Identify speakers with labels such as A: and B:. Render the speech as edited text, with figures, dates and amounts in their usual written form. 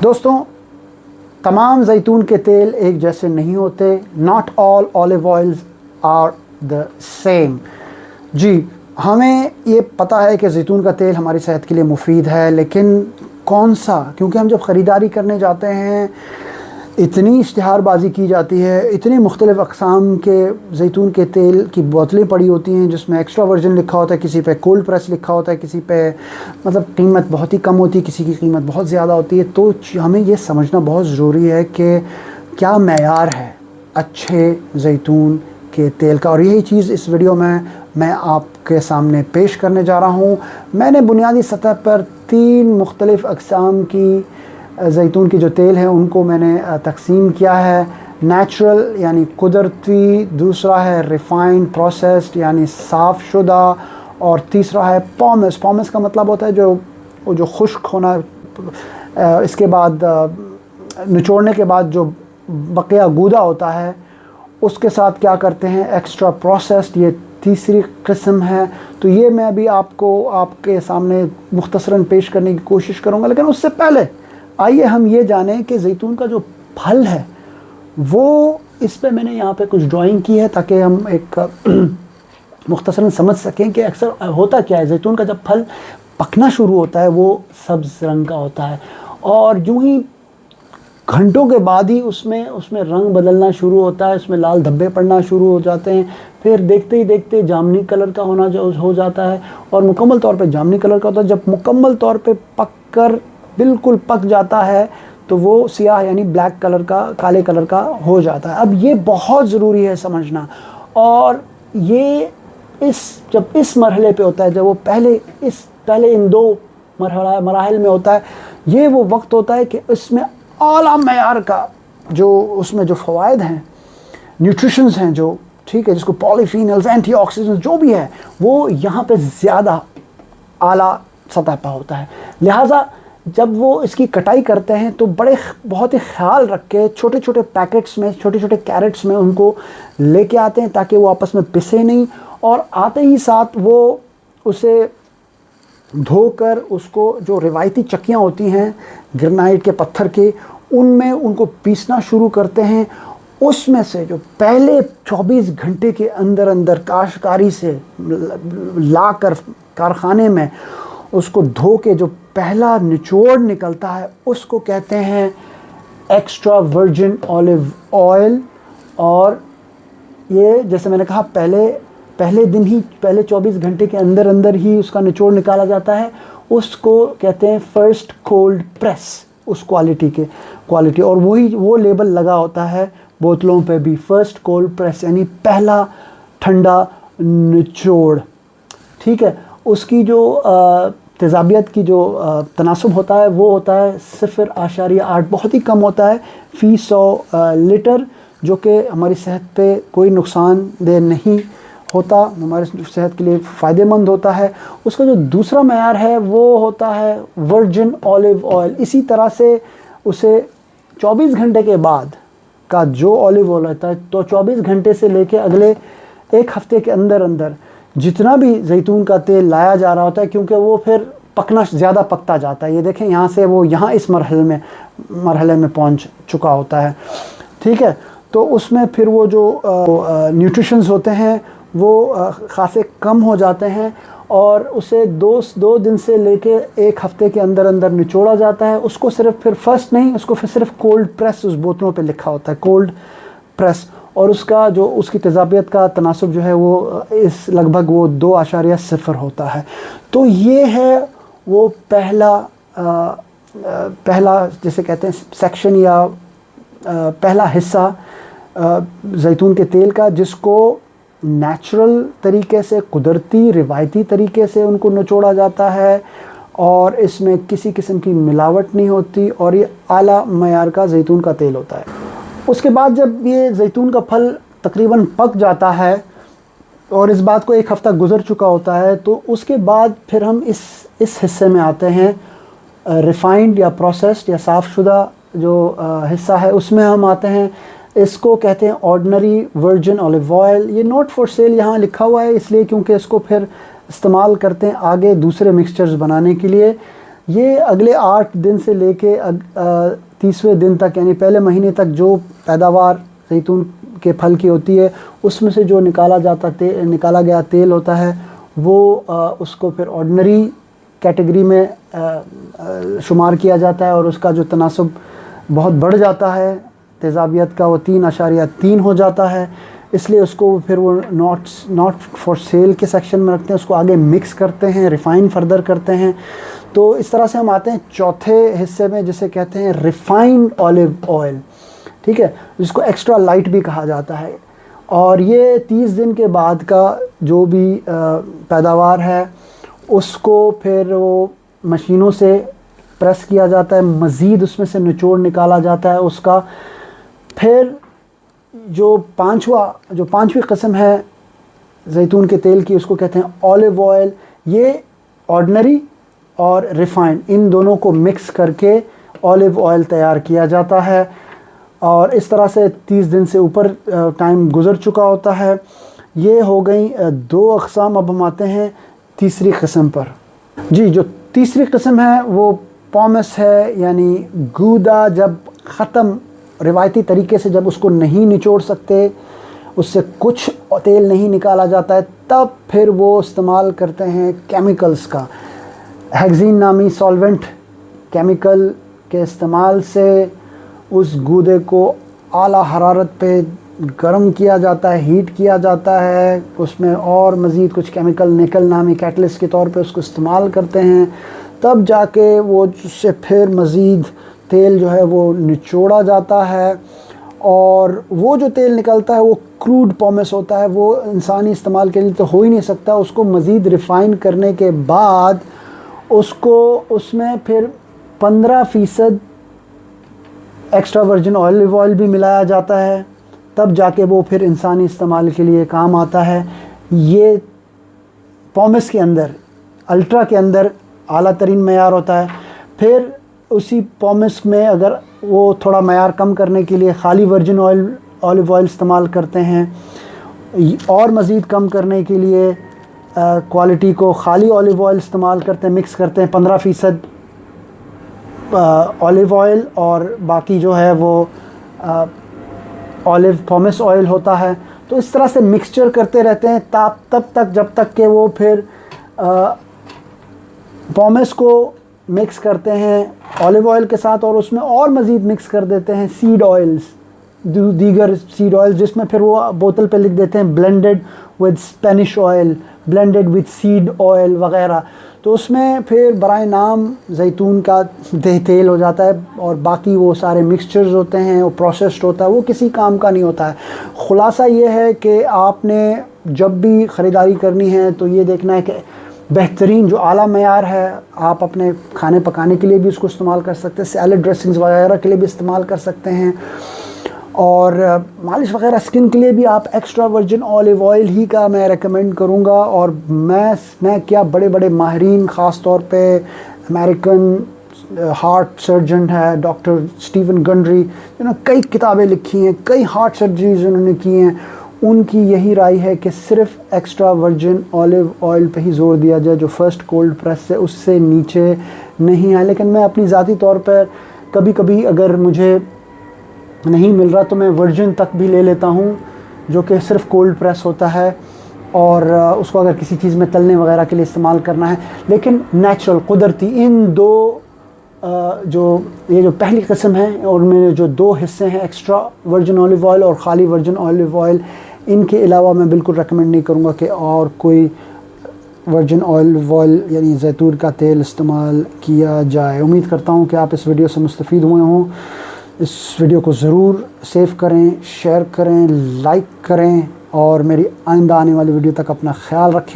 A: दोस्तों, तमाम जैतून के तेल एक जैसे नहीं होते। Not all olive oils are the same. जी, हमें ये पता है कि जैतून का तेल हमारी सेहत के लिए मुफीद है, लेकिन कौन सा? क्योंकि हम जब ख़रीदारी करने जाते हैं इतनी इश्तिहारबाजी की जाती है, इतनी मुख्तलिफ़ अक़साम के जैतून के तेल की बोतलें पड़ी होती हैं जिसमें एक्स्ट्रा वर्जन लिखा होता है, किसी पे कोल्ड प्रेस लिखा होता है, किसी पे मतलब कीमत बहुत ही कम होती है, किसी की कीमत बहुत ज़्यादा होती है। तो हमें ये समझना बहुत ज़रूरी है कि क्या मेयार है अच्छे जैतून के तेल का, और यही चीज़ इस वीडियो में मैं आपके सामने पेश करने जा रहा हूँ। मैंने बुनियादी सतह पर 3 मुख्तलिफ़ अक़साम की जैतून की जो तेल है उनको मैंने तकसीम किया है। नेचुरल यानी कुदरती, दूसरा है रिफ़ाइंड प्रोसेस्ड यानी साफ़ शुदा, और तीसरा है पॉमस। पॉमस का मतलब होता है जो खुश्क होना, इसके बाद निचोड़ने के बाद जो बकिया गूदा होता है उसके साथ क्या करते हैं, एक्स्ट्रा प्रोसेस्ड, ये तीसरी किस्म है। तो ये मैं अभी आपके सामने मुख्तसरन पेश करने की कोशिश करूँगा। लेकिन उससे पहले आइए हम ये जानें कि जैतून का जो फल है वो, इस पे मैंने यहाँ पे कुछ ड्राइंग की है ताकि हम एक मुख्तसरन समझ सकें कि अक्सर होता क्या है। जैतून का जब फल पकना शुरू होता है वो सब्ज़ रंग का होता है, और यूँ ही घंटों के बाद ही उसमें रंग बदलना शुरू होता है, उसमें लाल धब्बे पड़ना शुरू हो जाते हैं। फिर देखते ही देखते जामनी कलर का होना जो हो जाता है, और मुकम्मल तौर पे जामनी कलर का होता है। जब मुकम्मल तौर पे पक कर बिल्कुल पक जाता है तो वो सियाह यानी ब्लैक कलर का, काले कलर का हो जाता है। अब ये बहुत ज़रूरी है समझना, और ये जब इस मरहले पे होता है, जब वो पहले इन 2 मराहिल में होता है, ये वो वक्त होता है कि इसमें आला मेयार का उसमें जो फ़वाइद हैं, न्यूट्रिशंस हैं जो, ठीक है, जिसको पॉलीफिनल्स, एंटीऑक्सीडेंट्स जो भी है, वो यहाँ पे ज़्यादा आला सतह पर होता है। लिहाजा जब वो इसकी कटाई करते हैं तो बहुत ही ख्याल रख के छोटे छोटे पैकेट्स में, छोटे छोटे कैरेट्स में उनको लेके आते हैं ताकि वो आपस में पिसे नहीं, और आते ही साथ वो उसे धोकर उसको, जो रिवायती चक्कियाँ होती हैं ग्रेनाइट के पत्थर के, उनमें उनको पीसना शुरू करते हैं। उसमें से जो पहले 24 घंटे के अंदर अंदर काश्तकारी से लाकर कारखाने में उसको धो के जो पहला निचोड़ निकलता है उसको कहते हैं एक्स्ट्रा वर्जिन ऑलिव ऑयल। और ये, जैसे मैंने कहा, पहले 24 घंटे के अंदर अंदर ही उसका निचोड़ निकाला जाता है। उसको कहते हैं फर्स्ट कोल्ड प्रेस, उस क्वालिटी, और वो लेबल लगा होता है बोतलों पे भी, फर्स्ट कोल्ड प्रेस यानी पहला ठंडा निचोड़। ठीक है, उसकी जो तेज़ाबियत की जो तनासुब होता है वो होता है 0.8, बहुत ही कम होता है फ़ी 100 लीटर, जो कि हमारी सेहत पे कोई नुकसानदेह नहीं होता, हमारे सेहत के लिए फ़ायदेमंद होता है। उसका जो दूसरा मेयार है वो होता है वर्जिन ऑलिव ऑयल। इसी तरह से उसे 24 घंटे के बाद का जो ऑलिव ऑयल होता है, तो 24 घंटे से लेके अगले 1 हफ़्ते के अंदर अंदर जितना भी जैतून का तेल लाया जा रहा होता है, क्योंकि वो फिर ज़्यादा पकता जाता है। ये देखें, यहाँ से वो इस मरहले में पहुँच चुका होता है। ठीक है, तो उसमें फिर वो जो न्यूट्रिशंस होते हैं वो ख़ासे कम हो जाते हैं, और उसे 2 दिन से लेके 1 हफ़्ते के अंदर अंदर निचोड़ा जाता है। उसको फिर फर्स्ट नहीं, उसको फिर सिर्फ कोल्ड प्रेस उस बोतलों पे लिखा होता है, कोल्ड प्रेस, और उसकी तेज़ाबियत का तनासुब जो है वो लगभग 2.0 होता है। तो ये है वो पहला जिसे कहते हैं सेक्शन, या पहला हिस्सा जैतून के तेल का, जिसको नेचुरल तरीके से, कुदरती रिवायती तरीके से उनको निचोड़ा जाता है, और इसमें किसी किस्म की मिलावट नहीं होती, और ये आला मयार का जैतून का तेल होता है। उसके बाद जब ये जैतून का फल तकरीबन पक जाता है और इस बात को 1 हफ़्ता गुज़र चुका होता है, तो उसके बाद फिर हम इस हिस्से में आते हैं, रिफ़ाइंड या प्रोसेस्ड या साफ़शुदा जो हिस्सा है उसमें हम आते हैं। इसको कहते हैं ऑर्डिनरी वर्जिन ऑलिव ऑयल। ये नॉट फॉर सेल यहाँ लिखा हुआ है इसलिए क्योंकि इसको फिर इस्तेमाल करते हैं आगे दूसरे मिक्सचर्स बनाने के लिए। ये अगले 8 दिन से लेके 30वें दिन तक, यानी पहले महीने तक जो पैदावार जैतून के फल की होती है उसमें से जो निकाला गया तेल होता है वो उसको फिर ऑर्डिनरी कैटेगरी में शुमार किया जाता है और उसका जो तनासब बहुत बढ़ जाता है तेज़ाबियत का, वो 3.3 हो जाता है। इसलिए उसको फिर वो नॉट फॉर सेल के सेक्शन में रखते हैं, उसको आगे मिक्स करते हैं, रिफ़ाइन फर्दर करते हैं। तो इस तरह से हम आते हैं चौथे हिस्से में जिसे कहते हैं रिफ़ाइंड ऑलिव ऑयल, ठीक है, जिसको एक्स्ट्रा लाइट भी कहा जाता है। और ये 30 दिन के बाद का जो भी पैदावार है उसको फिर वो मशीनों से प्रेस किया जाता है, मज़ीद उसमें से निचोड़ निकाला जाता है उसका। फिर जो पांचवी किस्म है जैतून के तेल की उसको कहते हैं ऑलिव ऑयल। ये ऑर्डिनरी और रिफ़ाइंड इन दोनों को मिक्स करके ऑलिव ऑयल तैयार किया जाता है। और इस तरह से 30 दिन से ऊपर टाइम गुज़र चुका होता है। ये हो गई 2 अक़साम। अब हम आते हैं तीसरी किस्म पर। जी, जो तीसरी किस्म है वो पॉमस है, यानी गूदा जब ख़त्म रिवायती तरीके से जब उसको नहीं निचोड़ सकते, उससे कुछ तेल नहीं निकाला जाता है, तब फिर वो इस्तेमाल करते हैं केमिकल्स का। हेक्सीन नामी सॉल्वेंट केमिकल के इस्तेमाल से उस गूदे को आला हरारत पे गर्म किया जाता है, हीट किया जाता है, उसमें और मज़ीद कुछ केमिकल निकल नामी कैटलिस्ट के तौर पे उसको इस्तेमाल करते हैं, तब जाके वो उससे फिर मज़ीद तेल जो है वो निचोड़ा जाता है। और वो जो तेल निकलता है वो क्रूड पॉमस होता है, वो इंसानी इस्तेमाल के लिए तो हो ही नहीं सकता। उसको मज़ीद रिफ़ाइन करने के बाद उसको उसमें फिर 15% एक्स्ट्रा वर्जिन ऑलिव ऑयल भी मिलाया जाता है, तब जाके वो फिर इंसानी इस्तेमाल के लिए काम आता है। ये पॉमस के अंदर, अल्ट्रा के अंदर आला तरीन मयार होता है। फिर उसी पॉमस में अगर वो थोड़ा मयार कम करने के लिए खाली वर्जिन ऑलिव ऑयल इस्तेमाल करते हैं, और मज़ीद कम करने के लिए क्वालिटी को खाली ऑलिव ऑयल इस्तेमाल करते हैं, मिक्स करते हैं 15% ऑलिव ऑयल और बाकी जो है वो ऑलिव पॉमस ऑयल होता है। तो इस तरह से मिक्सचर करते रहते हैं तब तक जब तक कि वो फिर पॉमस को मिक्स करते हैं ऑलिव ऑयल के साथ और उसमें और मज़ीद मिक्स कर देते हैं सीड ऑयल्स, दीगर सीड ऑयल्स, जिसमें फिर वो बोतल पे लिख देते हैं blended with Spanish oil, blended with seed oil वग़ैरह। तो उसमें फिर बराए नाम जैतून का तेल हो जाता है और बाकी वो सारे मिक्सचर्स होते हैं, वो प्रोसेस्ड होता है, वो किसी काम का नहीं होता है। ख़ुलासा ये है कि आपने जब भी ख़रीदारी करनी है तो ये देखना है कि बेहतरीन जो आला मयार है, आप अपने खाने पकाने के लिए भी उसको इस्तेमाल कर सकते हैं, सैलड ड्रेसिंग्स वगैरह के लिए भी इस्तेमाल कर सकते हैं, और मालिश वगैरह स्किन के लिए भी आप एक्स्ट्रा वर्जिन ऑलिव ऑयल ही का मैं रेकमेंड करूँगा। और मैं क्या बड़े बड़े माहिरीन, ख़ास तौर पे अमेरिकन हार्ट सर्जन है डॉक्टर स्टीवन गंड्री, जिन्होंने कई किताबें लिखी हैं, कई हार्ट सर्जरीज उन्होंने की हैं, उनकी यही राय है कि सिर्फ एक्स्ट्रा वर्जिन ऑलिव ऑयल पे ही जोर दिया जाए, जो फर्स्ट कोल्ड प्रेस से उससे नीचे नहीं है। लेकिन मैं अपनी ज़ाती तौर पर कभी कभी अगर मुझे नहीं मिल रहा तो मैं वर्जिन तक भी ले लेता हूँ, जो कि सिर्फ कोल्ड प्रेस होता है, और उसको अगर किसी चीज़ में तलने वगैरह के लिए इस्तेमाल करना है। लेकिन नेचुरल, कुदरती, इन दो ये जो पहली किस्म है और उनमें जो 2 हिस्से हैं, एक्स्ट्रा वर्जिन ऑलिव ऑयल और खाली वर्जिन ऑलिव ऑयल, इनके अलावा मैं बिल्कुल रेकमेंड नहीं करूँगा कि और कोई वर्जिन ऑलिव ऑयल यानी जैतून का तेल इस्तेमाल किया जाए। उम्मीद करता हूँ कि आप इस वीडियो से मुस्तफ़ीद हुए हों। इस वीडियो को ज़रूर सेव करें, शेयर करें, लाइक करें और मेरी आइंदा आने वाली वीडियो तक अपना ख्याल रखें।